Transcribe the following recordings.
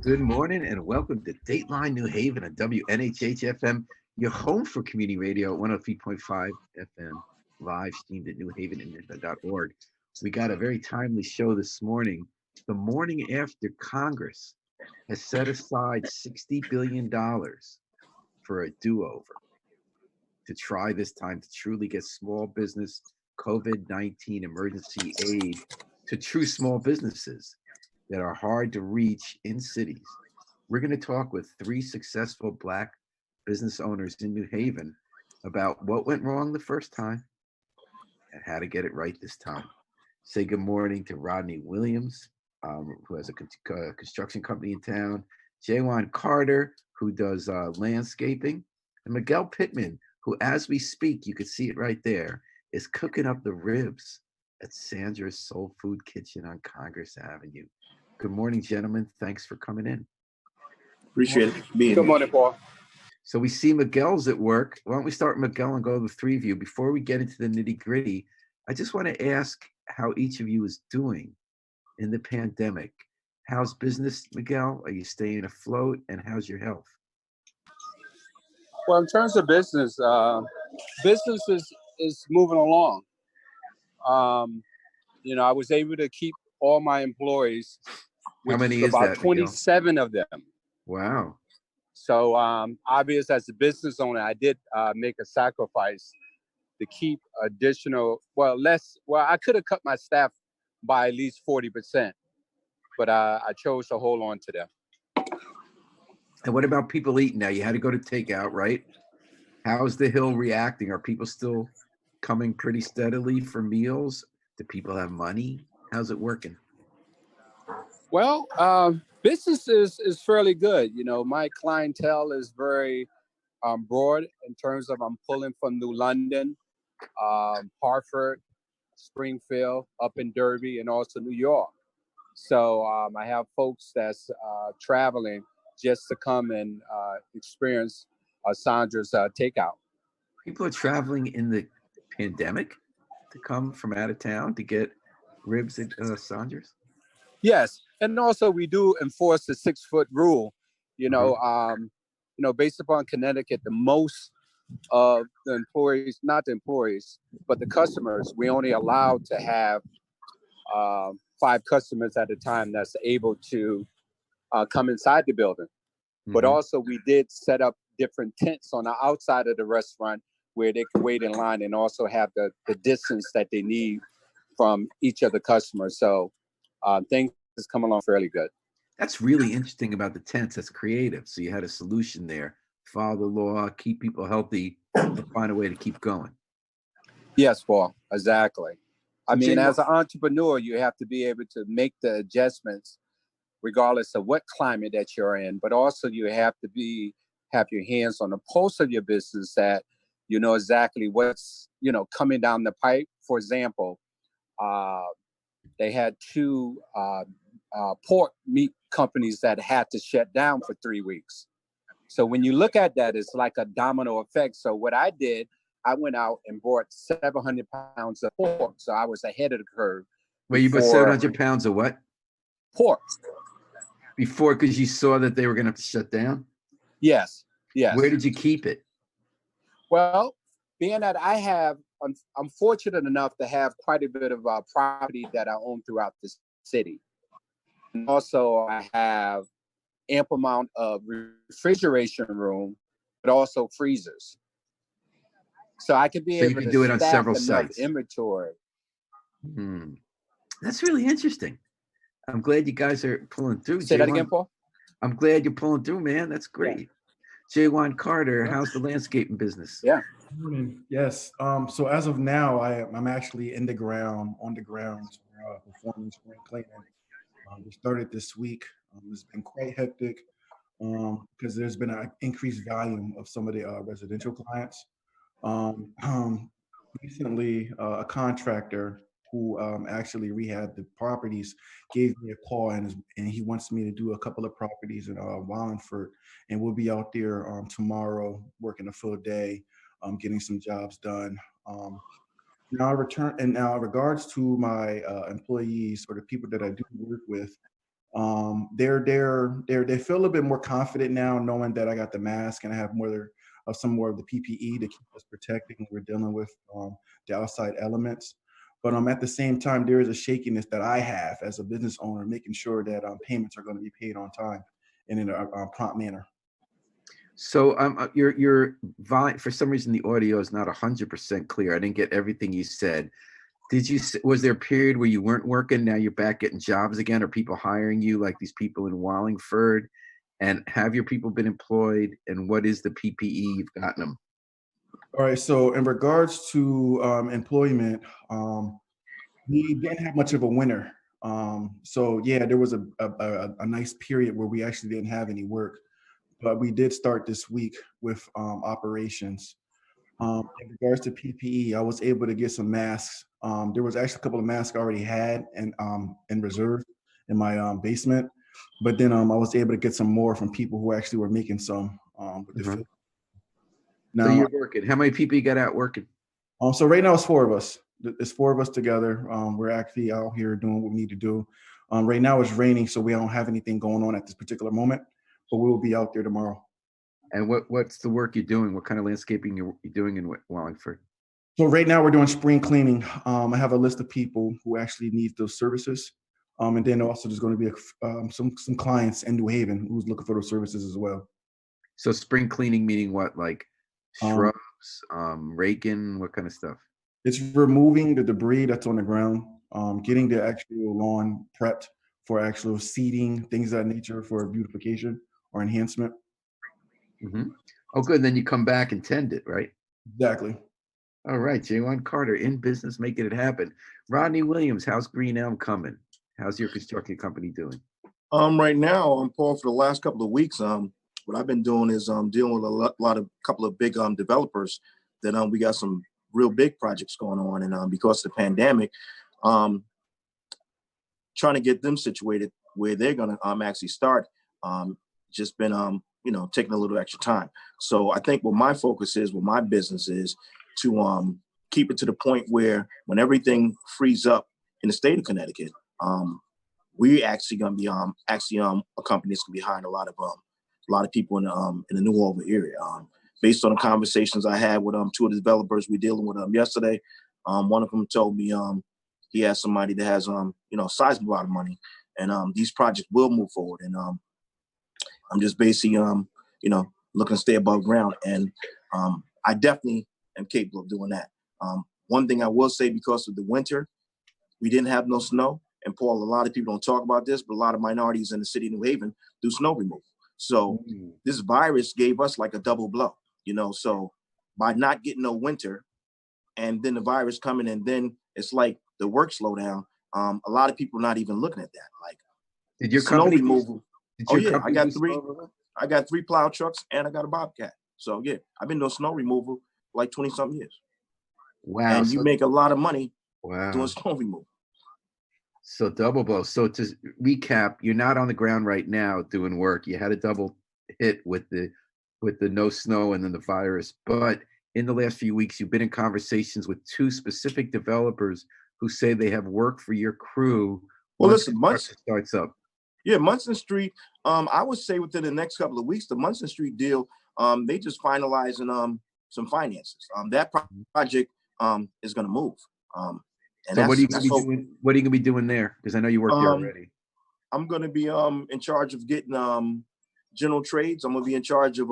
Good morning and welcome to Dateline New Haven on WNHH-FM, your home for community radio at 103.5 FM, live streamed at newhaveninternet.org. We got a very timely show this morning, the morning after Congress has set aside $60 billion for a do-over to try this time to truly get small business COVID-19 emergency aid to true small businesses that are hard to reach in cities. We're going to talk with three successful Black business owners in New Haven about what went wrong the first time and how to get it right this time. Say good morning to Rodney Williams, who has a construction company in town, Jawan Carter, who does landscaping, and Miguel Pittman, who, as we speak, you can see it right there, is cooking up the ribs at Sandra's Soul Food Kitchen on Congress Avenue. Good morning, gentlemen. Thanks for coming in. Appreciate it being Good here. morning, Paul. So we see Miguel's at work. Why don't we start with Miguel and go to the three of you? Before we get into the nitty gritty, I just want to ask how each of you is doing in the pandemic. How's business, Miguel? Are you staying afloat? And how's your health? Well, in terms of business, business is moving along. I was able to keep all my employees, which How many is is about that, Miguel? 27 of them. Wow. So obvious as a business owner, I did make a sacrifice to keep additional, I could have cut my staff by at least 40%, but I chose to hold on to them. And what about people eating now? You had to go to takeout, right? How's the Hill reacting? Are people still coming pretty steadily for meals? Do people have money? How's it working? Well, business is fairly good. My clientele is very broad in terms of I'm pulling from New London, Hartford, Springfield, up in Derby, and also New York. So I have folks that's traveling just to come and experience Sandra's takeout. People are traveling in the pandemic to come from out of town to get ribs at Sandra's? Yes, and also we do enforce the 6-foot rule. Based upon Connecticut, the most of the employees, not the employees, but the customers, we only allowed to have 5 customers at a time that's able to come inside the building. Mm-hmm. But also we did set up different tents on the outside of the restaurant where they can wait in line and also have the distance that they need from each of the customers. So things is coming along fairly good. That's really interesting about the tents. That's creative. So you had a solution there. Follow the law, keep people healthy, and find a way to keep going. Yes, Paul, exactly. As an entrepreneur, you have to be able to make the adjustments regardless of what climate that you're in, but also you have to have your hands on the pulse of your business that you know exactly what's, coming down the pipe. For example, they had 2 pork meat companies that had to shut down for 3 weeks. So when you look at that, it's like a domino effect. So what I did, I went out and bought 700 pounds of pork. So I was ahead of the curve. Wait, you bought 700 pounds of what? Pork. Before, because you saw that they were going to have to shut down? Yes. Where did you keep it? Well, being that I'm fortunate enough to have quite a bit of property that I own throughout the city. And also I have ample amount of refrigeration room, but also freezers. So I could be able to do it on several enough sites. inventory. That's really interesting. I'm glad you guys are pulling through. Say that again, Paul? I'm glad you're pulling through, man. That's great. Yeah. Jawan Carter, how's the landscaping business? Yeah. Good morning. Yes. So as of now, I'm actually on the ground, performing spring cleaning. We started this week. It's been quite hectic because there's been an increased volume of some of the residential clients. Recently, a contractor who actually rehabbed the properties gave me a call and he wants me to do a couple of properties in Wallingford, and we'll be out there tomorrow working a full day, getting some jobs done. Now, in regards to my employees or the people that I do work with, They feel a little bit more confident now, knowing that I got the mask and I have some more of the PPE to keep us protected when we're dealing with the outside elements. But at the same time, there is a shakiness that I have as a business owner, making sure that payments are going to be paid on time and in a prompt manner. So your volume, for some reason the audio is not 100% clear. I didn't get everything you said. Was there a period where you weren't working? Now you're back getting jobs again? Are people hiring you like these people in Wallingford? And have your people been employed? And what is the PPE you've gotten them? All right. So in regards to employment, we didn't have much of a winter. So yeah, there was a nice period where we actually didn't have any work, but we did start this week with operations. In regards to PPE, I was able to get some masks. There was actually a couple of masks I already had in reserve in my basement, but then I was able to get some more from people who actually were making some with the field. Now, so you're working. How many people you got out working? So right now it's 4 of us. It's 4 of us together. We're actually out here doing what we need to do. Right now it's raining, so we don't have anything going on at this particular moment, but we will be out there tomorrow. And what's the work you're doing? What kind of landscaping you're doing in Wallingford? So right now we're doing spring cleaning. I have a list of people who actually need those services. And then also there's going to be some clients in New Haven who's looking for those services as well. So spring cleaning meaning what? Like shrubs, raking, what kind of stuff? It's removing the debris that's on the ground, getting the actual lawn prepped for actual seeding, things of that nature for beautification or enhancement. Mm-hmm. Oh, good. Then you come back and tend it, right? Exactly. All right, J1 Carter, in business, making it happen. Rodney Williams, how's Green Elm coming? How's your construction company doing? Right now, Paul, for the last couple of weeks, what I've been doing is dealing with a couple of big developers that we got some real big projects going on, and because of the pandemic, trying to get them situated where they're going to actually start. Just been taking a little extra time. So I think what my focus is, what my business is, to keep it to the point where when everything frees up in the state of Connecticut, we actually going to be a company that's going to be hiring a lot of people in the New Albany area. Based on the conversations I had with 2 of the developers we're dealing with yesterday, one of them told me he has somebody that has a sizable amount of money, and these projects will move forward. And I'm just basically looking to stay above ground, and I definitely am capable of doing that. One thing I will say, because of the winter, we didn't have no snow. And Paul, a lot of people don't talk about this, but a lot of minorities in the city of New Haven do snow removal. So this virus gave us like a double blow, so by not getting no winter and then the virus coming, and then it's like the work slow down. A lot of people not even looking at that. Like, did your snow company removal? I got 3. Removal? I got 3 plow trucks and I got a Bobcat. So yeah, I've been doing snow removal for like 20-something years. Wow. And you make a lot of money doing snow removal. So double blow. So to recap, you're not on the ground right now doing work. You had a double hit with the no snow and then the virus. But in the last few weeks, you've been in conversations with 2 specific developers who say they have work for your crew. Well, listen, starts up. Yeah, Munson Street. I would say within the next couple of weeks, the Munson Street deal. They just finalizing some finances. That project is going to move. And so what are you going to be doing? What are you going to be doing there? Because I know you work there already. I'm going to be in charge of getting general trades. I'm going to be in charge of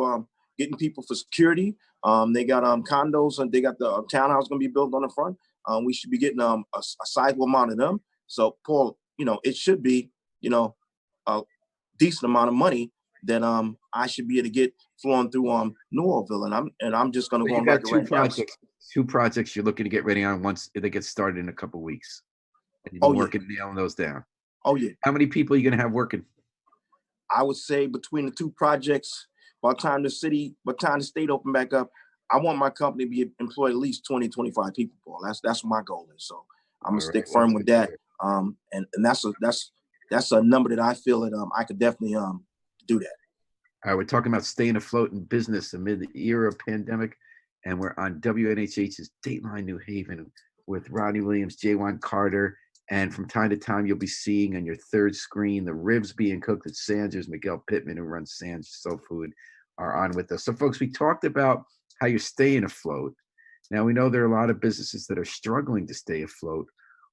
getting people for security. They got condos, and they got the townhouse going to be built on the front. We should be getting a sizable amount of them. So Paul, it should be a decent amount of money that I should be able to get flowing through Newellville, and I'm just going to go back to projects. 2 projects you're looking to get ready on once they get started in a couple of weeks. And you've been working nailing those down. Oh yeah. How many people are you going to have working? I would say between the 2 projects, by the time the state open back up, I want my company to be employ at least 20, 25 people, Paul. That's what my goal is. So I'm gonna stick firm with that. And that's a number that I feel that I could definitely do that. All right, we're talking about staying afloat in business amid the era of pandemic, and we're on WNHH's Dateline New Haven with Rodney Williams, J1 Carter, And from time to time, you'll be seeing on your third screen the ribs being cooked at Sanders. Miguel Pittman, who runs Sanders Soul Food, are on with us. So, folks, we talked about how you're staying afloat. Now, we know there are a lot of businesses that are struggling to stay afloat.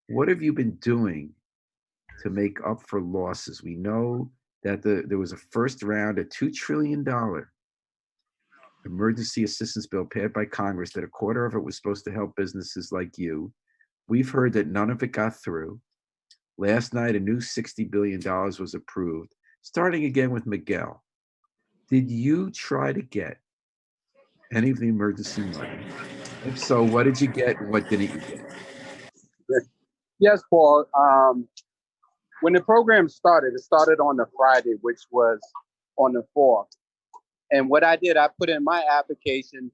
What have you been doing to make up for losses? We know that there was a first round, a $2 trillion emergency assistance bill passed by Congress, that a quarter of it was supposed to help businesses like you. We've heard that none of it got through. Last night, a new $60 billion was approved, starting again with Miguel. Did you try to get any of the emergency money? If so, what did you get and what didn't you get? Yes, Paul. When the program started, it started on the Friday, which was on the 4th. And what I did, I put in my application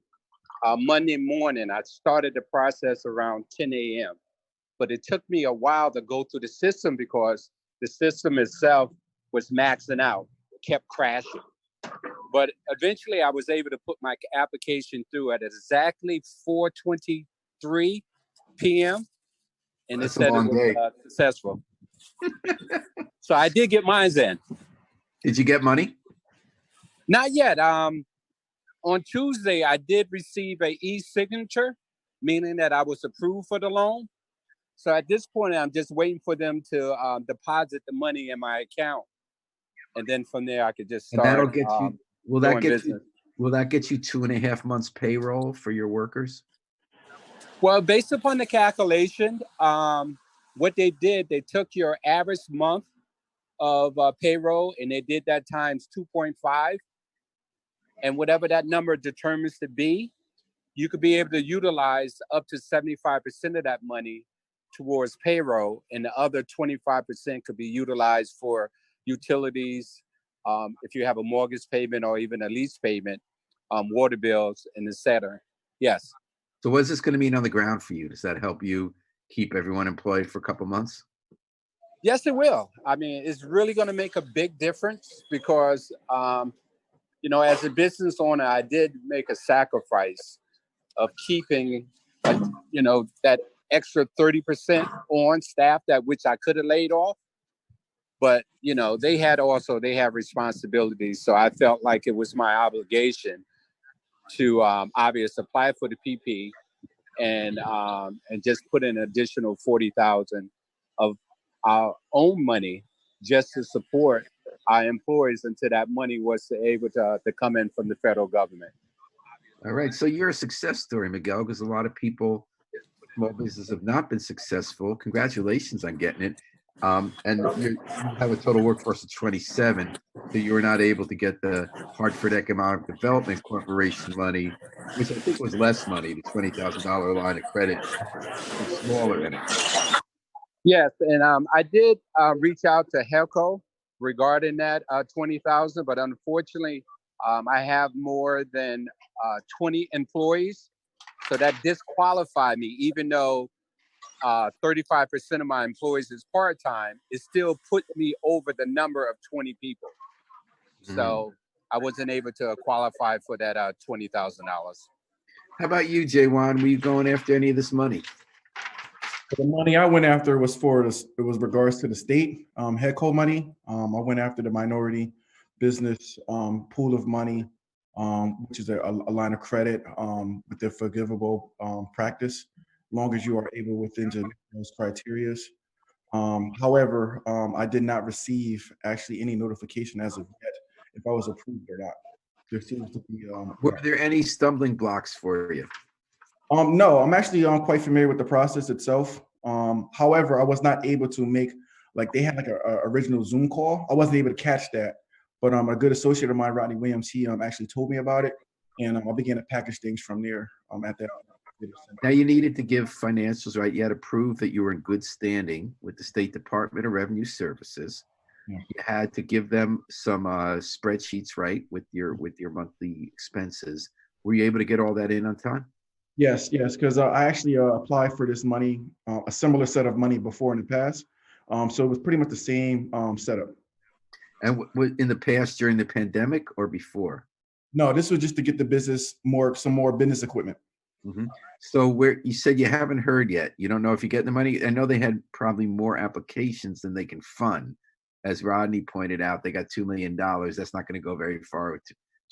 Monday morning. I started the process around 10 a.m. But it took me a while to go through the system because the system itself was maxing out. It kept crashing. But eventually I was able to put my application through at exactly 4:23 p.m. And That's it said a long it was day. successful. So I did get mine in. Did you get money? Not yet. On Tuesday, I did receive a e-signature, meaning that I was approved for the loan. So at this point, I'm just waiting for them to deposit the money in my account. And then from there, I could just start. And that'll get you, will that get business. will that get you 2.5 months payroll for your workers? Well, based upon the calculation, what they did, they took your average month of payroll and they did that times 2.5. And whatever that number determines to be, you could be able to utilize up to 75% of that money towards payroll, and the other 25% could be utilized for utilities, if you have a mortgage payment or even a lease payment, water bills, and et cetera. Yes. So what's this going to mean on the ground for you? Does that help you keep everyone employed for a couple months? Yes, it will. I mean, it's really going to make a big difference because, as a business owner, I did make a sacrifice of keeping, that extra 30% on staff that which I could have laid off. But, they have responsibilities. So I felt like it was my obligation to obviously apply for the PP and just put in an additional $40,000 of our own money just to support our employees until that money was able to come in from the federal government. All right. So you're a success story, Miguel, because a lot of people, small businesses, have not been successful. Congratulations on getting it. And you have a total workforce of 27, so you were not able to get the Hartford Economic Development Corporation money, which I think was less money. The $20,000 line of credit was smaller than it. Yes, and I did reach out to HELCO regarding that 20,000, but unfortunately, I have more than 20 employees, so that disqualified me. Even though 35% of my employees is part-time, it still put me over the number of 20 people. So I wasn't able to qualify for that $20,000. How about you, Jaywan? Were you going after any of this money? The money I went after was it was regards to the state HEDCO money. I went after the minority business pool of money, which is a line of credit with the forgivable practice, as long as you are able within those criteria. However, I did not receive actually any notification as of yet if I was approved or not. There seems to be. Were there any stumbling blocks for you? No, I'm actually quite familiar with the process itself. However, I was not able to make, they had a original Zoom call. I wasn't able to catch that, but a good associate of mine, Rodney Williams, he actually told me about it, and I began to package things from there at that. Now, you needed to give financials, right? You had to prove that you were in good standing with the State Department of Revenue Services. Yeah. You had to give them some spreadsheets, right, with your monthly expenses. Were you able to get all that in on time? Yes, because I actually applied for this money, a similar set of money before in the past. So it was pretty much the same setup. And in the past, during the pandemic or before? No, this was just to get the business some more business equipment. Mm-hmm. So where you said you haven't heard yet, you don't know if you're getting the money. I know they had probably more applications than they can fund. As Rodney pointed out, they got $2 million. That's not going to go very far with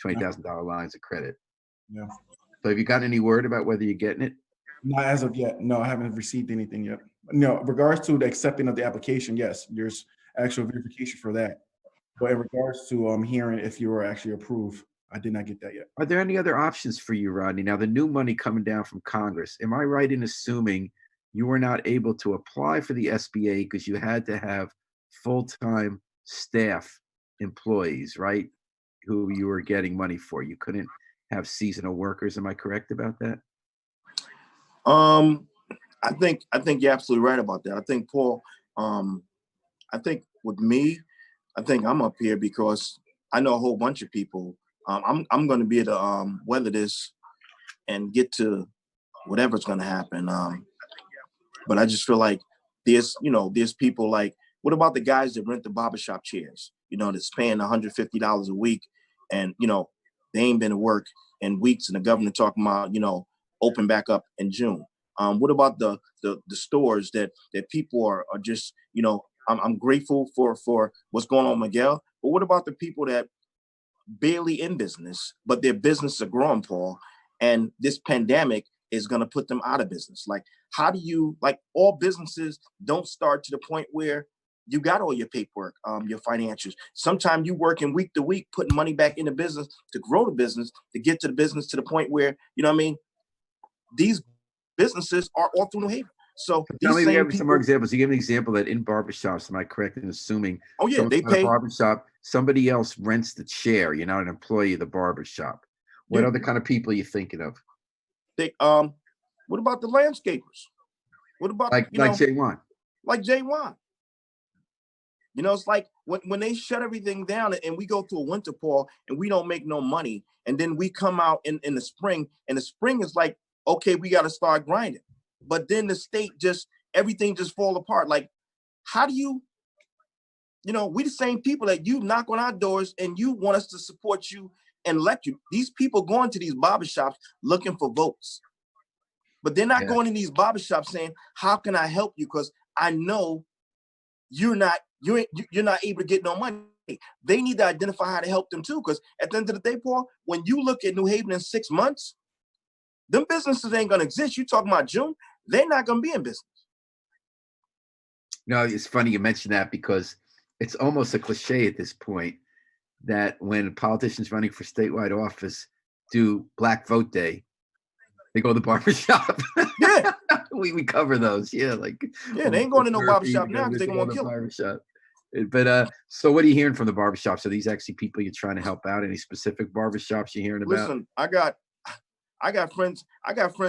$20,000 lines of credit. Yeah. So have you gotten any word about whether you're getting it? Not as of yet. No, I haven't received anything yet. No, regards to the accepting of the application, yes, there's actual verification for that. But in regards to hearing if you were actually approved, I did not get that yet. Are there any other options for you, Rodney? Now, the new money coming down from Congress, am I right in assuming you were not able to apply for the SBA because you had to have full-time staff employees, right? Who you were getting money for. You couldn't have seasonal workers. Am I correct about that? I think you're absolutely right about that. I think, Paul, I think with me, I think I'm up here because I know a whole bunch of people. I'm going to be able to weather this and get to whatever's going to happen. But I just feel like there's people like, what about the guys that rent the barbershop chairs? That's paying $150 a week, and they ain't been to work in weeks, and the governor talking about open back up in June. What about the stores that people are just I'm grateful for what's going on, Miguel. But what about the people that barely in business, but their businesses are growing, Paul, and this pandemic is going to put them out of business? Like, how do you, like, all businesses don't start to the point where you got all your paperwork, your financials. Sometimes you working week to week, putting money back in the business to grow the business, to get to the business to the point where, these businesses are all through New Haven. So tell me, give me some more examples. You give an example that in barbershops, am I correct in assuming? Oh yeah, they pay. Barbershop, somebody else rents the chair. You're not an employee of the barbershop. What other kind of people are you thinking of? They what about the landscapers? What about like J1? Like J1. It's like when they shut everything down and we go through a winter, Paul, and we don't make no money, and then we come out in the spring, and the spring is like, okay, we got to start grinding. But then the state everything just fall apart. Like, how do you, we the same people that you knock on our doors and you want us to support you and elect you. These people going to these barbershops looking for votes, but they're not going in these barbershops saying, how can I help you? Because I know you're not able to get no money. They need to identify how to help them too. Because at the end of the day, Paul, when you look at New Haven in 6 months, them businesses ain't going to exist. You talking about June, they're not going to be in business. No, it's funny you mention that because it's almost a cliche at this point that when politicians running for statewide office do Black Vote Day, they go to the barbershop. Yeah. we cover those. Yeah, they ain't going to no barbershop now because they're going to kill barbershop. But so what are you hearing from the barbershops? Are these actually people you're trying to help out? Any specific barbershops you're hearing about? Listen, I got friends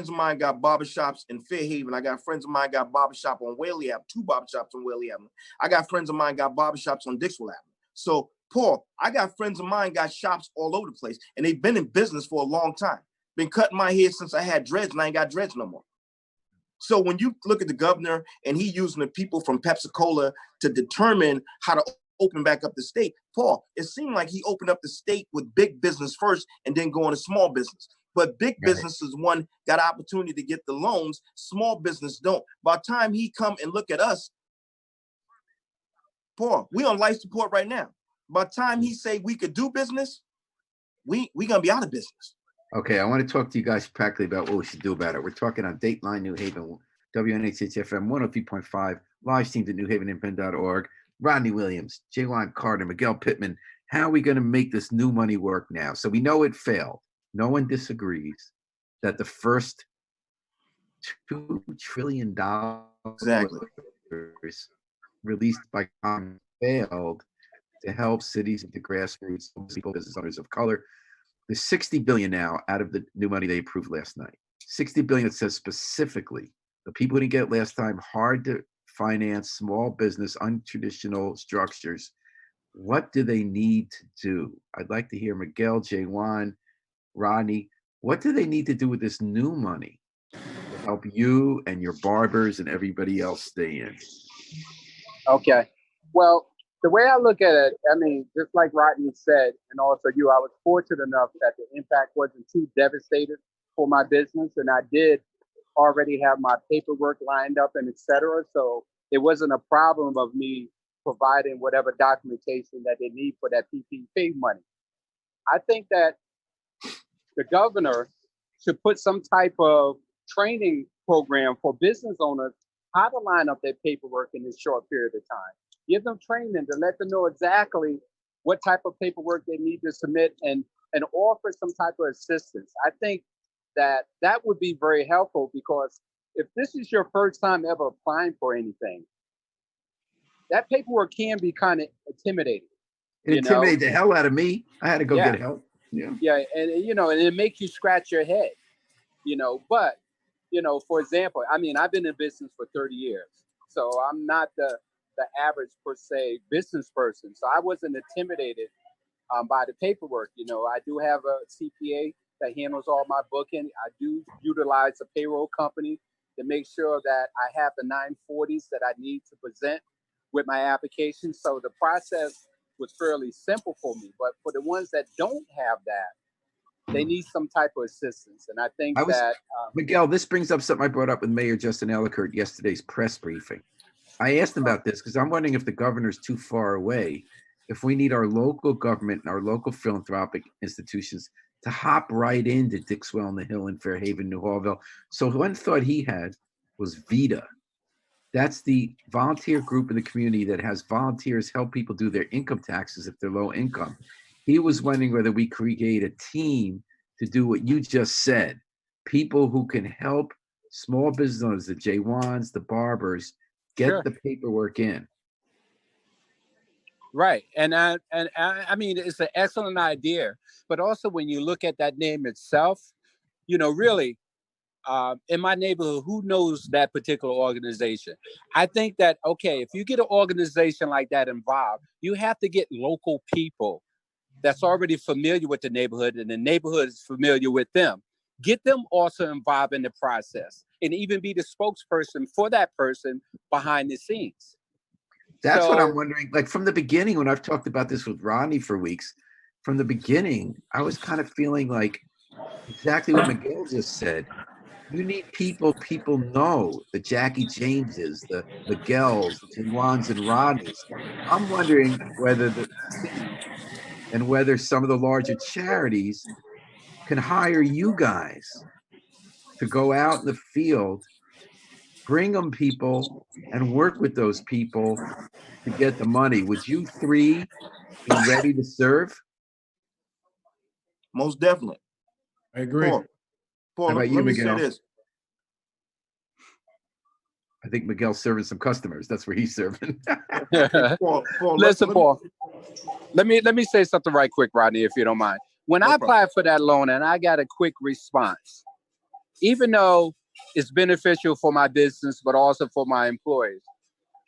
of mine got barbershops in Fairhaven. I got friends of mine got barbershop on Whaley Avenue, 2 barbershops on Whaley Avenue. I got friends of mine got barbershops on Dixwell Avenue. So, Paul, I got friends of mine got shops all over the place, and they've been in business for a long time. Been cutting my hair since I had dreads, and I ain't got dreads no more. So when you look at the governor and he using the people from Pepsi-Cola to determine how to open back up the state, Paul, it seemed like he opened up the state with big business first and then go into small business. But big businesses, one, got opportunity to get the loans. Small business don't. By the time he come and look at us, Paul, we on life support right now. By the time he say we could do business, we gonna be out of business. Okay, I want to talk to you guys practically about what we should do about it. We're talking on Dateline New Haven, WNHH-FM 103.5, live streamed at newhavenindependent.org. Rodney Williams, J1 Carter, Miguel Pittman. How are we going to make this new money work now? So we know it failed. No one disagrees that the first $2 trillion released by Congress failed to help cities and the grassroots people, business owners of color. There's $60 billion now out of the new money they approved last night. $60 billion that says specifically the people who didn't get it last time, hard to finance, small business, untraditional structures. What do they need to do? I'd like to hear Miguel, J1, Rodney. What do they need to do with this new money to help you and your barbers and everybody else stay in? Okay. Well, the way I look at it, I mean, just like Rodney said, and also you, I was fortunate enough that the impact wasn't too devastating for my business. And I did already have my paperwork lined up and et cetera. So it wasn't a problem of me providing whatever documentation that they need for that PPP money. I think that the governor should put some type of training program for business owners how to line up their paperwork in this short period of time. Give them training to let them know exactly what type of paperwork they need to submit and offer some type of assistance. I think that would be very helpful, because if this is your first time ever applying for anything, that paperwork can be kind of intimidating. It intimidated the hell out of me. I had to go get help. Yeah. Yeah, and and it makes you scratch your head, but for example, I mean, I've been in business for 30 years. So I'm not the average per se business person. So I wasn't intimidated by the paperwork. I do have a CPA that handles all my booking. I do utilize a payroll company to make sure that I have the 940s that I need to present with my application. So the process was fairly simple for me. But for the ones that don't have that, they need some type of assistance. And I think Miguel, this brings up something I brought up with Mayor Justin Ellicott yesterday's press briefing. I asked him about this because I'm wondering if the governor's too far away, if we need our local government and our local philanthropic institutions to hop right into Dixwell on the Hill in Fairhaven, New Hallville. So one thought he had was VITA. That's the volunteer group in the community that has volunteers help people do their income taxes if they're low income. He was wondering whether we create a team to do what you just said. People who can help small business owners, the J1s, the barbers, get the paperwork in. Right. And I mean, it's an excellent idea. But also when you look at that name itself, really, in my neighborhood, who knows that particular organization? I think that, okay, if you get an organization like that involved, you have to get local people that's already familiar with the neighborhood, and the neighborhood is familiar with them. Get them also involved in the process, and even be the spokesperson for that person behind the scenes. That's what I'm wondering. Like from the beginning, when I've talked about this with Rodney for weeks, from the beginning, I was kind of feeling like exactly what Miguel just said. You need people know, the Jackie Jameses, the Miguels, the Juans and Rodneys. I'm wondering whether the city and whether some of the larger charities can hire you guys to go out in the field, bring them people, and work with those people to get the money. Would you three be ready to serve? Most definitely. I agree. Paul, let me say this. I think Miguel's serving some customers. That's where he's serving. Paul, listen, Paul. Let me say something right quick, Rodney, if you don't mind. When I applied for that loan and I got a quick response, even though it's beneficial for my business, but also for my employees,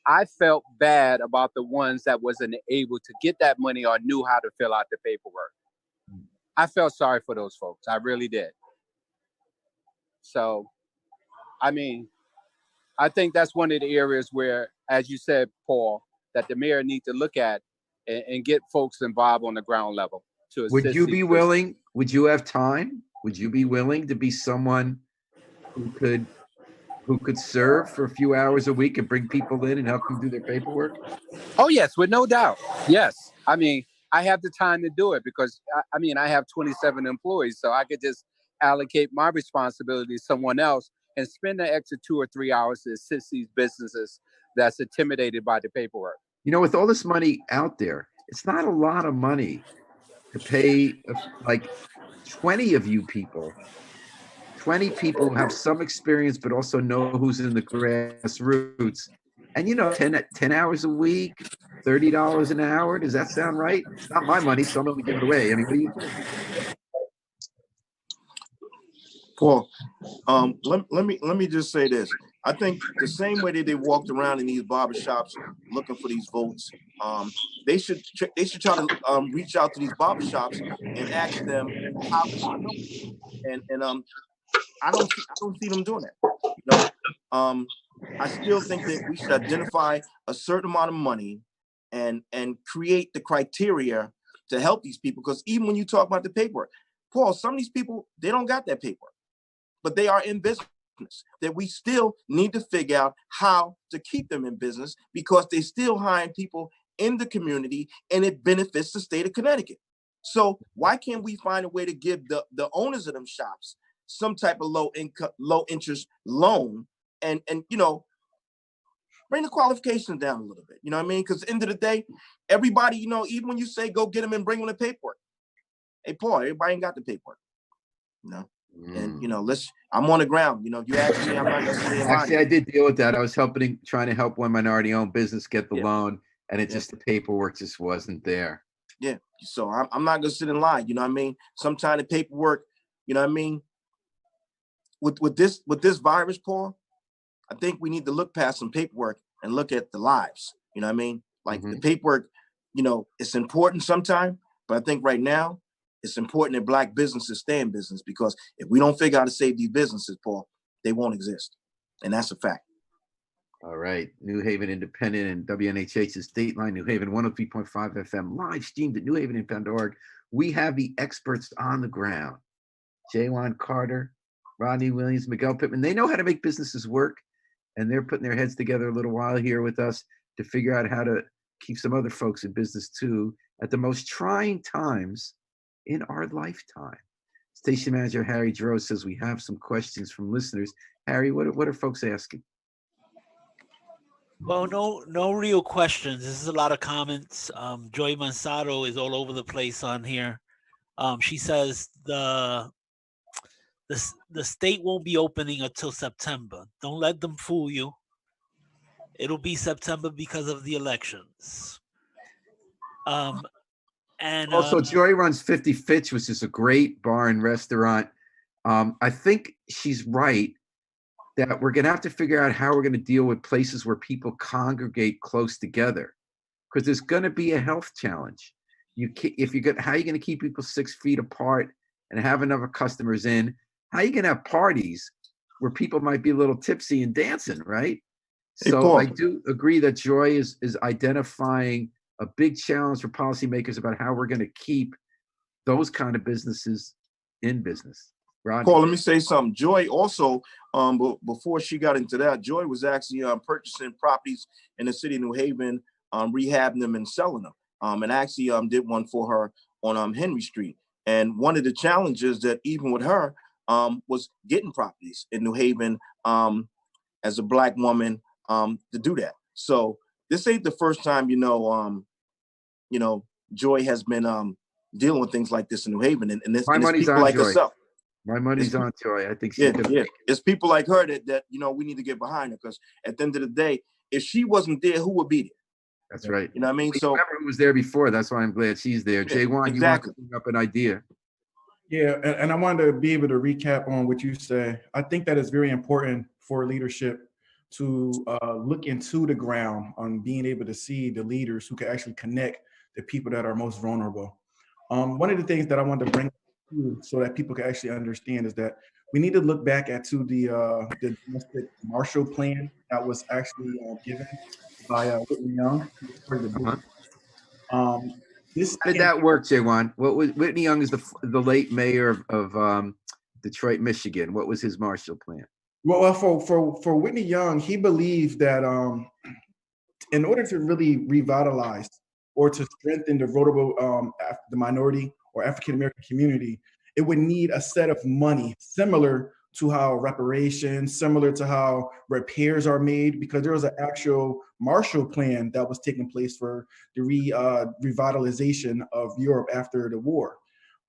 I felt bad about the ones that wasn't able to get that money or knew how to fill out the paperwork. I felt sorry for those folks. I really did. So, I mean, I think that's one of the areas where, as you said, Paul, that the mayor needs to look at and get folks involved on the ground level to assist. Would you be willing? Would you have time? Would you be willing to be someone who could serve for a few hours a week and bring people in and help them do their paperwork? Oh, yes, with no doubt. Yes. I mean, I have the time to do it because, I have 27 employees, so I could just allocate my responsibility to someone else and spend the extra 2 or 3 hours to assist these businesses that's intimidated by the paperwork. With all this money out there, it's not a lot of money to pay like 20 of you people, 20 people who have some experience, but also know who's in the grassroots. And 10 hours a week, $30 an hour. Does that sound right? It's not my money, so I'm going to give it away. I mean, what do you think? Paul, let me just say this. I think the same way that they walked around in these barbershops looking for these votes, they should try to reach out to these barbershops and ask them how can I help. And I don't see them doing that. I still think that we should identify a certain amount of money and create the criteria to help these people. Because even when you talk about the paperwork, Paul, some of these people, they don't got that paperwork, but they are in business. that we still need to figure out how to keep them in business because they still hiring people in the community and it benefits the state of Connecticut. So why can't we find a way to give the owners of them shops some type of low interest loan and bring the qualifications down a little bit, you know what I mean? Because at the end of the day, everybody, even when you say go get them and bring them the paperwork, hey, Paul, everybody ain't got the paperwork, And I'm on the ground. If you ask me, I'm not gonna sit in line. Actually, I did deal with that. I was trying to help one minority-owned business get the loan, and just the paperwork just wasn't there. Yeah, so I'm not gonna sit in line. You know what I mean? Sometimes the paperwork, you know what I mean? With this virus, Paul, I think we need to look past some paperwork and look at the lives. You know what I mean? Like the paperwork, it's important sometimes, but I think right now it's important that Black businesses stay in business because if we don't figure out how to save these businesses, Paul, they won't exist. And that's a fact. All right. New Haven Independent and WNHH's Dateline New Haven 103.5 FM live streamed at newhavenindependent.org. We have the experts on the ground. Jawan Carter, Rodney Williams, Miguel Pittman. They know how to make businesses work, and they're putting their heads together a little while here with us to figure out how to keep some other folks in business too at the most trying times in our lifetime. Station Manager Harry Droz says we have some questions from listeners. Harry, what are folks asking? Well, no real questions. This is a lot of comments. Joy Mansado is all over the place on here. She says the state won't be opening until September. Don't let them fool you. It'll be September because of the elections. And also, Joy runs 50 Fitch, which is a great bar and restaurant. I think she's right that we're going to have to figure out how we're going to deal with places where people congregate close together, because there's going to be a health challenge. How are you going to keep people 6 feet apart and have enough customers in? How are you going to have parties where people might be a little tipsy and dancing, right? So I do agree that Joy is identifying a big challenge for policymakers about how we're going to keep those kind of businesses in business. Rodney. Paul, let me say something. Joy also, before she got into that, Joy was actually purchasing properties in the city of New Haven, rehabbing them and selling them. And actually did one for her on Henry Street. And one of the challenges that even with her was getting properties in New Haven as a Black woman to do that. So this ain't the first time, Joy has been dealing with things like this in New Haven. And it's people like herself. My money's on Joy. I think she's gonna It's people like her that we need to get behind her, because at the end of the day, if she wasn't there, who would be there? That's right. You know what I mean? So remember who was there before. That's why I'm glad she's there. Jawan, exactly. You want to bring up an idea? Yeah, and I wanted to be able to recap on what you say. I think that it's very important for leadership to look into the ground on being able to see the leaders who can actually connect the people that are most vulnerable. One of the things that I wanted to bring so that people can actually understand is that we need to look back at the domestic Marshall Plan that was actually given by Whitney Young. How did that work, Jawan? What was Whitney Young is the late mayor of Detroit, Michigan. What was his Marshall Plan? Well, for Whitney Young, he believed that in order to really revitalize or to strengthen the vulnerable, the minority or African American community, it would need a set of money similar to how reparations, similar to how repairs are made, because there was an actual Marshall Plan that was taking place for the revitalization of Europe after the war.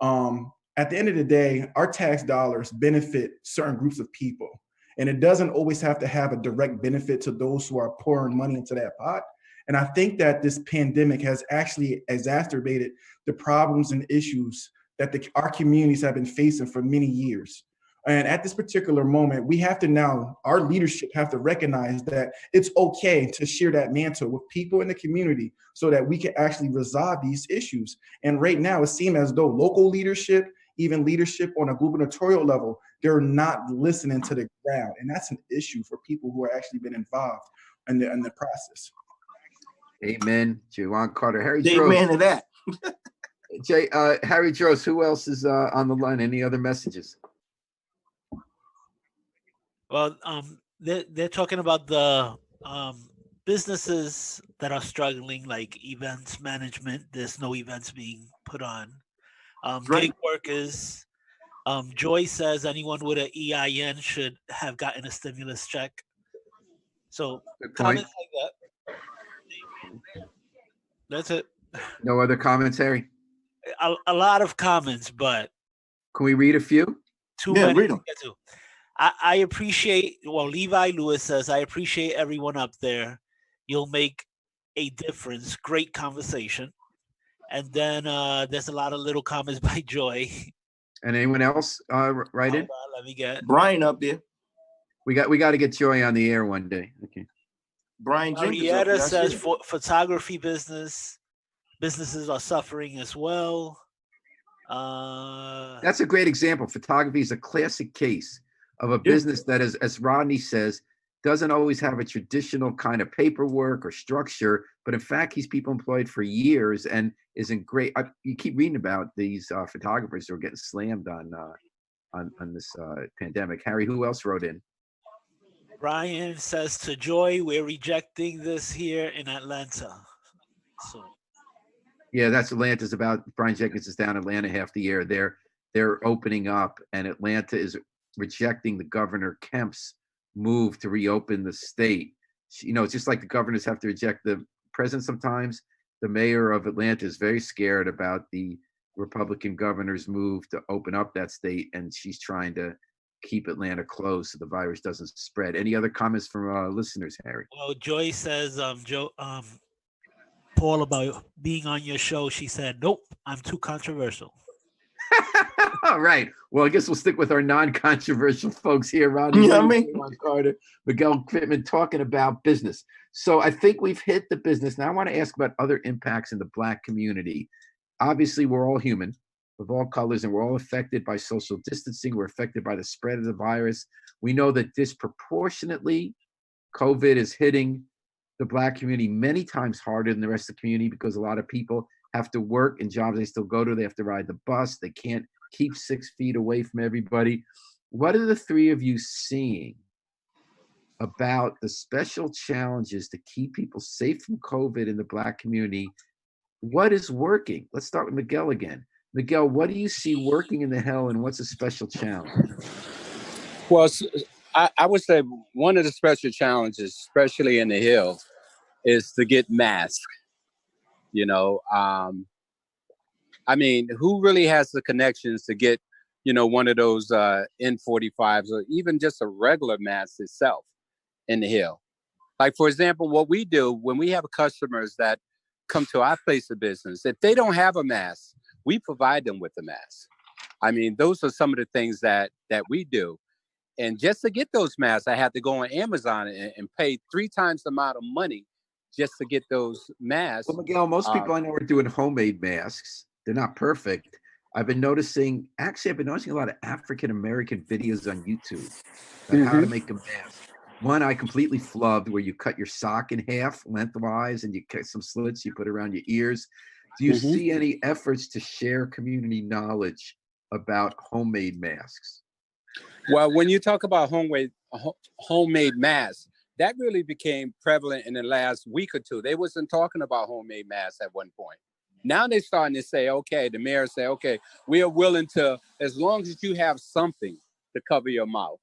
At the end of the day, our tax dollars benefit certain groups of people, and it doesn't always have to have a direct benefit to those who are pouring money into that pot. And I think that this pandemic has actually exacerbated the problems and issues that our communities have been facing for many years. And at this particular moment, we have to now, our leadership have to recognize that it's okay to share that mantle with people in the community so that we can actually resolve these issues. And right now, it seems as though local leadership, even leadership on a gubernatorial level, they're not listening to the ground. And that's an issue for people who are actually been involved in the process. Amen. Jawan Carter. Harry Amen to that. Harry Droz, who else is on the line? Any other messages? Well, they're talking about the businesses that are struggling, like events management. There's no events being put on. Right. Gig workers. Joy says anyone with an EIN should have gotten a stimulus check. So Good point. comments like that. That's it. No other comments, Harry? A lot of comments, but Can we read a few? too Yeah, many read to 'em. get to. I appreciate, well, Levi Lewis says, I appreciate everyone up there. You'll make a difference. Great conversation. And then there's a lot of little comments by Joy. And anyone else write in? Hold on, let me get Brian up there. We got to get Joy on the air one day. Okay. Brian Jenkins up Marietta there. I see says it. photography businesses are suffering as well. That's a great example. Photography is a classic case of a business that is, as Rodney says, doesn't always have a traditional kind of paperwork or structure, but in fact, he's people employed for years and isn't great. You keep reading about these photographers who are getting slammed on this pandemic. Harry, who else wrote in? Brian says to Joy, we're rejecting this here in Atlanta. So Yeah, that's Atlanta's about. Brian Jenkins is down in Atlanta half the year. They're opening up, and Atlanta is rejecting the Governor Kemp's move to reopen the state. You know, it's just like the governors have to reject the president sometimes. The mayor of Atlanta is very scared about the Republican governor's move to open up that state, and she's trying to keep Atlanta closed so the virus doesn't spread. Any other comments from listeners, Harry? well, Joy says, Paul, about being on your show. She said, nope, I'm too controversial. All right. Well, I guess we'll stick with our non-controversial folks here. Rodney, Yeah, I mean, Ron Carter, Miguel Pittman, talking about business. So I think we've hit the business. Now I want to ask about other impacts in the Black community. Obviously, we're all human of all colors, and we're all affected by social distancing. We're affected by the spread of the virus. We know that disproportionately, COVID is hitting the Black community many times harder than the rest of the community because a lot of people have to work in jobs they still go to. They have to ride the bus. They can't keep 6 feet away from everybody. What are the three of you seeing about the special challenges to keep people safe from COVID in the Black community? What is working? Let's start with Miguel again. Miguel, what do you see working in the Hill, and what's a special challenge? Well, I would say one of the special challenges, especially in the Hill, is to get masks. You know, I mean, who really has the connections to get, you know, one of those N45s or even just a regular mask itself in the Hill? Like, for example, what we do when we have customers that come to our place of business, if they don't have a mask, we provide them with a mask. I mean, those are some of the things that we do. And just to get those masks, I had to go on Amazon and pay 3 times the amount of money just to get those masks. Well, Miguel, most people I know are doing homemade masks. They're not perfect. I've been noticing a lot of African-American videos on YouTube about how to make a mask. One I completely flubbed, where you cut your sock in half lengthwise and you cut some slits you put around your ears. Do you see any efforts to share community knowledge about homemade masks? Well, when you talk about homemade masks, that really became prevalent in the last week or two. They wasn't talking about homemade masks at one point. Now they're starting to say, okay, the mayor say, okay, we are willing to, as long as you have something to cover your mouth,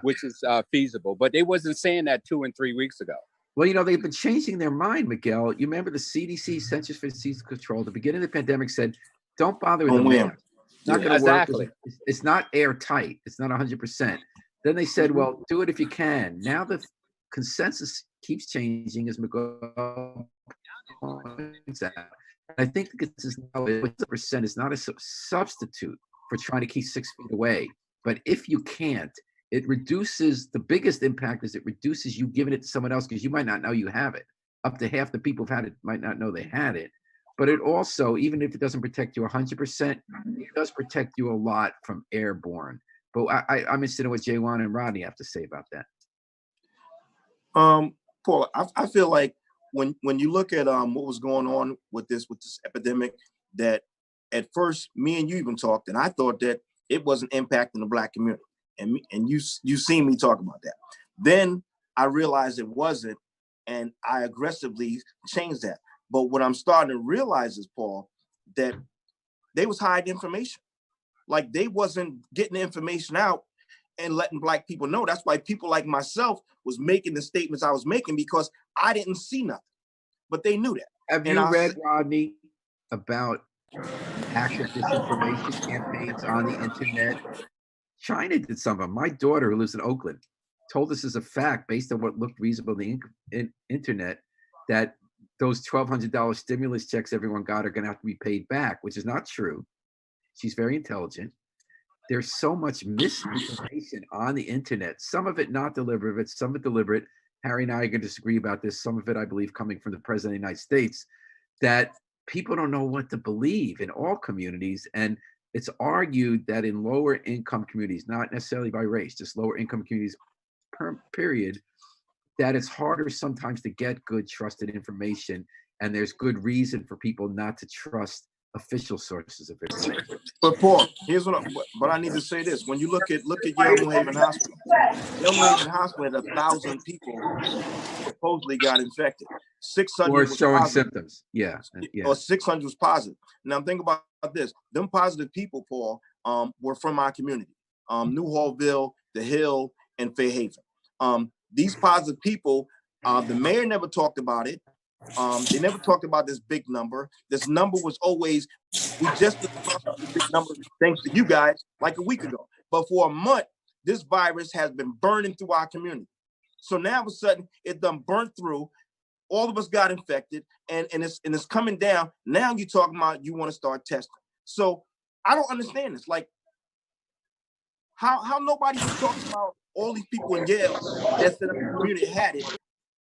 which is feasible. But they wasn't saying that 2 and 3 weeks ago. Well, you know, they've been changing their mind, Miguel. You remember the CDC, Centers for Disease Control, at the beginning of the pandemic said, don't bother with the mask. It's not going to work. It's not airtight. It's not 100%. Then they said, well, do it if you can. Now the consensus keeps changing, as Miguel points out. I think the consensus now is 100% is not a substitute for trying to keep 6 feet away. But if you can't, it reduces, the biggest impact is it reduces you giving it to someone else because you might not know you have it. Up to half the people who've had it might not know they had it. But it also, even if it doesn't protect you 100%, it does protect you a lot from airborne. But I'm interested in what Jaywan and Rodney have to say about that. Paul, I feel like when you look at what was going on with this epidemic, that at first me and you even talked, and I thought that it wasn't impacting the Black community. and you seen me talk about that. Then I realized it wasn't, and I aggressively changed that. But what I'm starting to realize is, Paul, that they was hiding information. Like they wasn't getting the information out and letting Black people know. That's why people like myself was making the statements I was making, because I didn't see nothing, but they knew that. Have you read, Rodney, about active disinformation campaigns on the internet? China did some of them. My daughter, who lives in Oakland, told us as a fact, based on what looked reasonable on the internet, that those $1,200 stimulus checks everyone got are going to have to be paid back, which is not true. She's very intelligent. There's so much misinformation on the internet, some of it not deliberate, some of it deliberate. Harry and I are going to disagree about this. Some of it, I believe, coming from the President of the United States, that people don't know what to believe in all communities. And it's argued that in lower income communities, not necessarily by race, just lower income communities, period, that it's harder sometimes to get good trusted information. And there's good reason for people not to trust official sources of information. But Paul, here's but I need to say this. When you look at Yale New Haven Hospital, Yale New Haven Hospital had 1,000 people supposedly got infected. 600 or was showing positive. Symptoms. Yeah. Or 600 was positive. Now think about this. Them positive people, Paul, were from our community. New Hallville, The Hill, and Fairhaven. These positive people, the mayor never talked about it. They never talked about this big number. This number was always, we just discussed the big number thanks to you guys like a week ago. But for a month, this virus has been burning through our community. So now all of a sudden it done burnt through. All of us got infected, and it's coming down. Now you're talking about you want to start testing. So I don't understand this. Like how nobody was talking about all these people in Yale that said the community had it.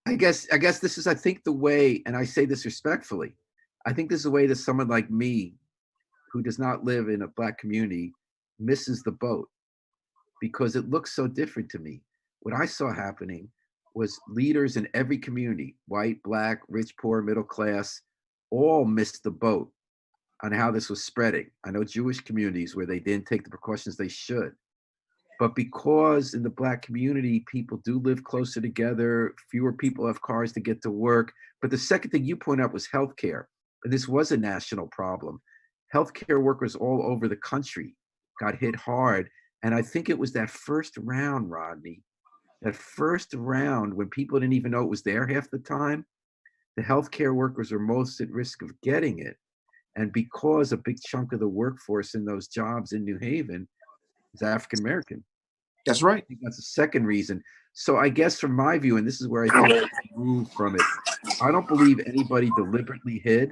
I guess this is, I think, the way, and I say this respectfully, I think this is the way that someone like me, who does not live in a Black community, misses the boat, because it looks so different to me. What I saw happening was leaders in every community, white, Black, rich, poor, middle class, all missed the boat on how this was spreading. I know Jewish communities where they didn't take the precautions they should. But because in the Black community, people do live closer together, fewer people have cars to get to work. But the second thing you point out was healthcare. And this was a national problem. Healthcare workers all over the country got hit hard. And I think it was that first round, Rodney, that first round when people didn't even know it was there half the time, the healthcare workers are most at risk of getting it. And because a big chunk of the workforce in those jobs in New Haven is African-American. That's right. I think that's the second reason. So I guess from my view, and this is where I think we move from it, I don't believe anybody deliberately hid.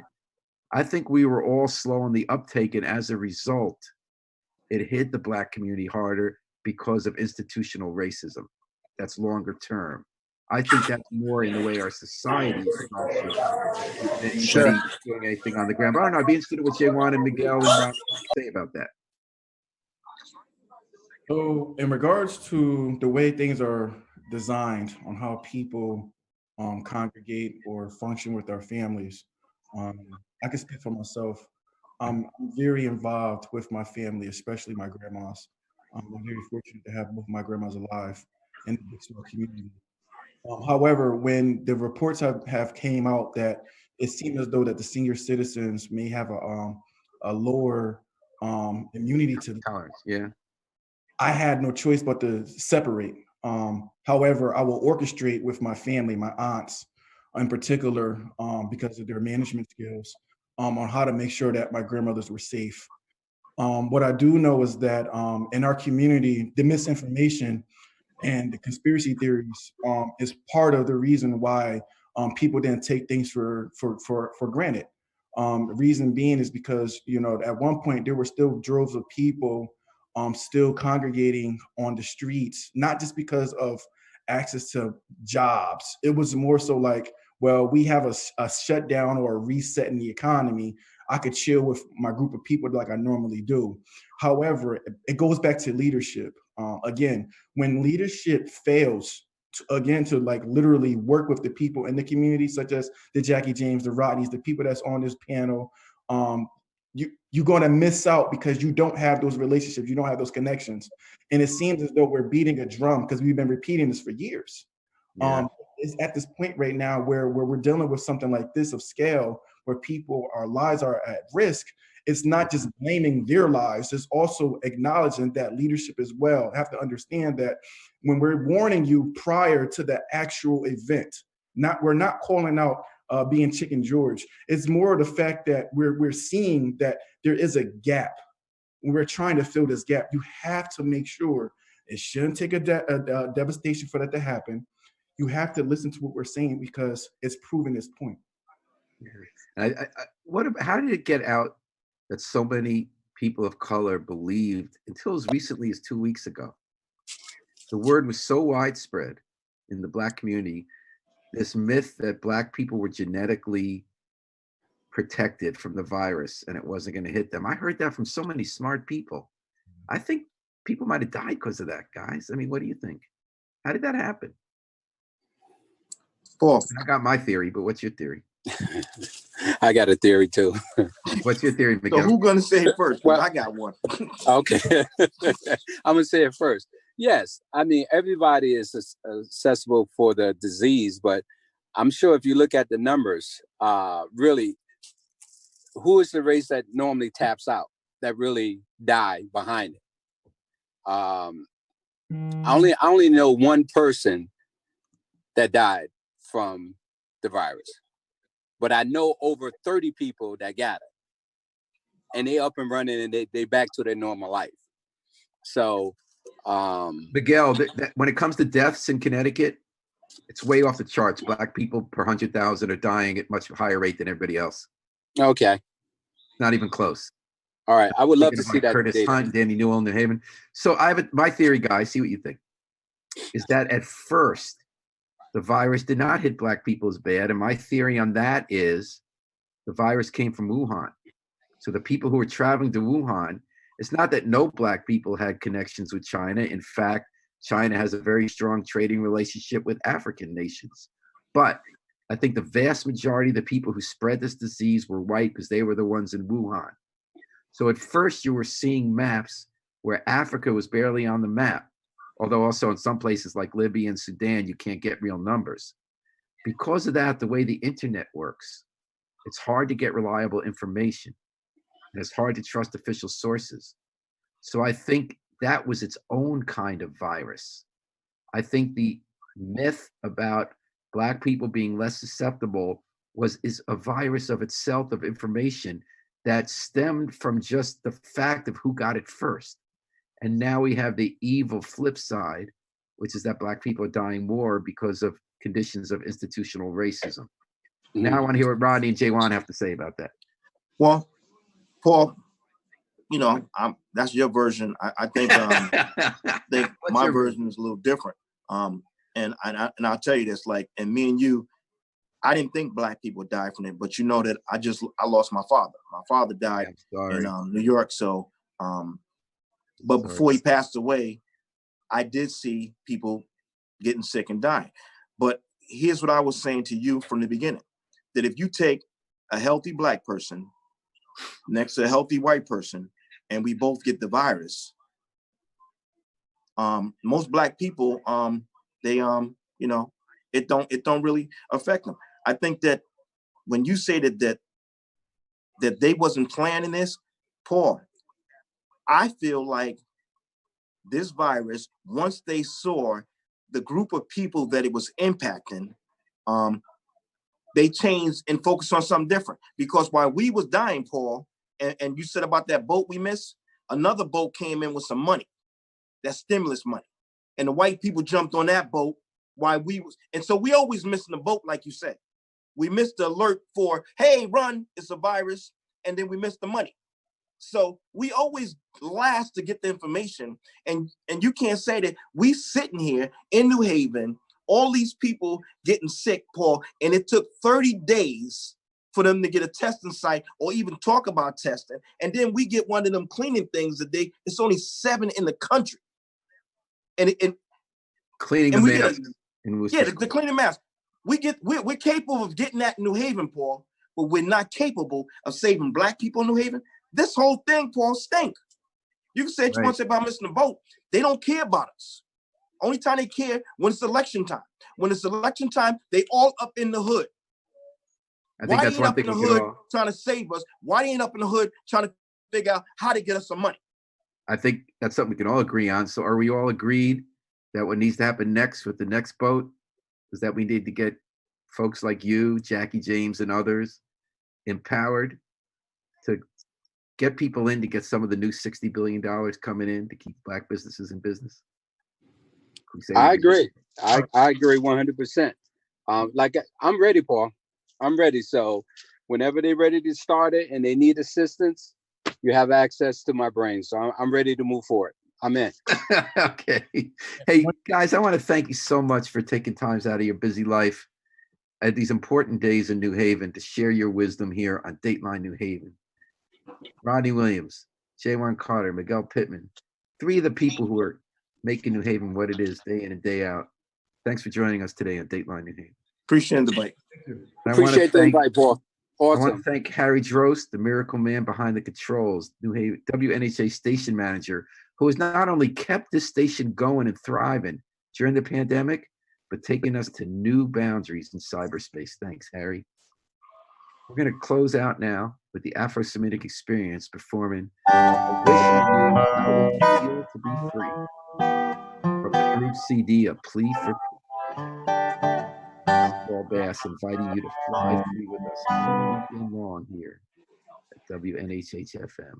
I think we were all slow on the uptake, and as a result, it hit the Black community harder because of institutional racism. That's longer term. I think that's more in the way our society is functioning than anybody doing anything on the ground. But I don't know, I'd be interested in what Jaywan and Miguel and Rob say about that. So in regards to the way things are designed on how people congregate or function with our families, I can speak for myself. I'm very involved with my family, especially my grandmas. I'm very fortunate to have both my grandmas alive in the Big Swell community. However, when the reports have came out that it seemed as though that the senior citizens may have a lower immunity to tolerance, yeah. I had no choice but to separate. However, I will orchestrate with my family, my aunts in particular, because of their management skills, on how to make sure that my grandmothers were safe. What I do know is that in our community, the misinformation and the conspiracy theories is part of the reason why people didn't take things for granted. The reason being is because, at one point there were still droves of people still congregating on the streets, not just because of access to jobs. It was more so like, well, we have a shutdown or a reset in the economy. I could chill with my group of people like I normally do. However, it goes back to leadership. Again, when leadership fails to like literally work with the people in the community, such as the Jackie James, the Rodneys, the people that's on this panel, you're going to miss out because you don't have those relationships, you don't have those connections. And it seems as though we're beating a drum because we've been repeating this for years. Yeah. It's at this point right now where we're dealing with something like this of scale, where our lives are at risk. It's not just blaming their lives, it's also acknowledging that leadership as well have to understand that when we're warning you prior to the actual event, we're not calling out being Chicken George. It's more the fact that we're seeing that there is a gap. When we're trying to fill this gap, you have to make sure it shouldn't take a devastation for that to happen. You have to listen to what we're saying because it's proving its point. How did it get out that so many people of color believed, until as recently as 2 weeks ago? The word was so widespread in the Black community, this myth that Black people were genetically protected from the virus and it wasn't going to hit them. I heard that from so many smart people. I think people might have died because of that, guys. I mean, what do you think? How did that happen? Paul, I got my theory, but what's your theory? I got a theory too. What's your theory, Miguel? so who's going to say it first? Well, I got one. Okay. I'm going to say it first. Yes. I mean, everybody is accessible for the disease, but I'm sure if you look at the numbers, really, who is the race that normally taps out, that really die behind it? I only know one person that died from the virus, but I know over 30 people that got it, and they up and running and they back to their normal life. So, Miguel, when it comes to deaths in Connecticut, it's way off the charts. Black people per 100,000 are dying at much higher rate than everybody else. Okay. Not even close. All right. I would love to see that Curtis data. Hunt, Danny Newell, New Haven. So my theory, guys, see what you think, is that at first the virus did not hit Black people as bad. And my theory on that is the virus came from Wuhan. So the people who were traveling to Wuhan, it's not that no Black people had connections with China. In fact, China has a very strong trading relationship with African nations. But I think the vast majority of the people who spread this disease were white because they were the ones in Wuhan. So at first you were seeing maps where Africa was barely on the map, although also in some places like Libya and Sudan, you can't get real numbers. Because of that, the way the internet works, it's hard to get reliable information. And it's hard to trust official sources. So I think that was its own kind of virus. I think the myth about Black people being less susceptible is a virus of itself, of information that stemmed from just the fact of who got it first. And now we have the evil flip side, which is that Black people are dying more because of conditions of institutional racism. Mm-hmm. Now I want to hear what Rodney and Jaywan have to say about that. Well, Paul, that's your version. I think my version is a little different. And I'll tell you this, and me and you, I didn't think Black people died from it, but you know that I lost my father. My father died in New York. So, but before he passed away, I did see people getting sick and dying. But here's what I was saying to you from the beginning, that if you take a healthy Black person next to a healthy white person, and we both get the virus, most Black people, they it don't really affect them. I think that when you say that they wasn't planning this, Paul, I feel like this virus, once they saw the group of people that it was impacting, they changed and focused on something different. Because while we was dying, Paul, and you said about that boat we missed, another boat came in with some money, that stimulus money. And the white people jumped on that boat while and so we always missing the boat, like you said. We missed the alert for, hey, run, it's a virus, and then we missed the money. So we always last to get the information. And you can't say that we sitting here in New Haven, all these people getting sick, Paul, and it took 30 days for them to get a testing site or even talk about testing. And then we get one of them cleaning things it's only 7 in the country. And cleaning and the mask. The cleaning mask. We're capable of getting that in New Haven, Paul, but we're not capable of saving Black people in New Haven. This whole thing, Paul, stink. You can say what you want to say about missing the boat. They don't care about us. Only time they care when it's election time. When it's election time, they all up in the hood. I think that's one thing we can all trying to save us. Why they ain't up in the hood trying to figure out how to get us some money? I think that's something we can all agree on. So are we all agreed that what needs to happen next with the next boat is that we need to get folks like you, Jackie James, and others empowered to get people in to get some of the new $60 billion coming in to keep Black businesses in business? I agree. I agree 100%. Like, I'm ready, Paul. I'm ready. So whenever they're ready to start it and they need assistance, you have access to my brain. So I'm ready to move forward. I'm in. Okay. Hey, guys, I want to thank you so much for taking times out of your busy life at these important days in New Haven to share your wisdom here on Dateline New Haven. Rodney Williams, Jaywan Carter, Miguel Pittman, three of the people who are making New Haven what it is day in and day out. Thanks for joining us today on Dateline New Haven. Appreciate the invite. Appreciate the invite, Paul. Awesome. I want to thank Harry Drost, the miracle man behind the controls, New Haven WNHA station manager, who has not only kept this station going and thriving during the pandemic, but taking us to new boundaries in cyberspace. Thanks, Harry. We're going to close out now with the Afro-Semitic Experience performing I Wish I Knew How It Would Feel to Be Free from the group CD, A Plea for Peace. Paul Bass inviting you to fly free with us all weekend long here at WNHH-FM,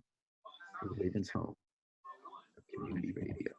New Haven's home of community radio.